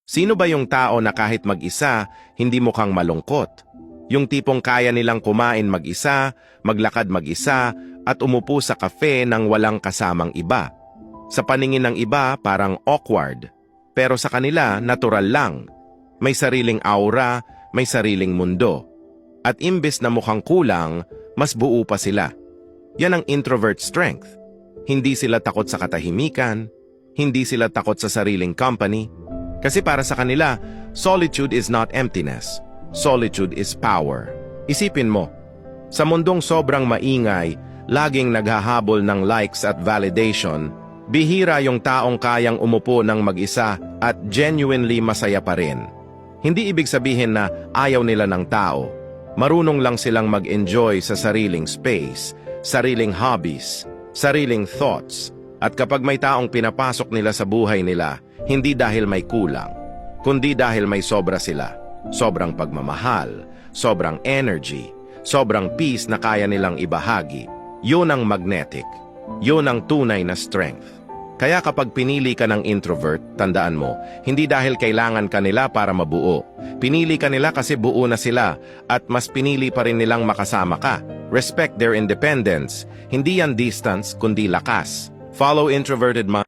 Sino ba yung tao na kahit mag-isa, hindi mukhang malungkot? Yung tipong kaya nilang kumain mag-isa, maglakad mag-isa, at umupo sa kafe nang walang kasamang iba. Sa paningin ng iba, parang awkward. Pero sa kanila, natural lang. May sariling aura, may sariling mundo. At imbes na mukhang kulang, mas buo pa sila. Yan ang introvert strength. Hindi sila takot sa katahimikan, hindi sila takot sa sariling company. Kasi para sa kanila, solitude is not emptiness. Solitude is power. Isipin mo, sa mundong sobrang maingay, laging naghahabol ng likes at validation, bihira yung taong kayang umupo ng mag-isa at genuinely masaya pa rin. Hindi ibig sabihin na ayaw nila ng tao. Marunong lang silang mag-enjoy sa sariling space, sariling hobbies, sariling thoughts. At kapag may taong pinapasok nila sa buhay nila, hindi dahil may kulang, kundi dahil may sobra sila. Sobrang pagmamahal, sobrang energy, sobrang peace na kaya nilang ibahagi. Yun ang magnetic. Yun ang tunay na strength. Kaya kapag pinili ka ng introvert, tandaan mo, hindi dahil kailangan ka nila para mabuo. Pinili ka nila kasi buo na sila at mas pinili pa rin nilang makasama ka. Respect their independence. Hindi yan distance, kundi lakas. Follow Introverted Mind.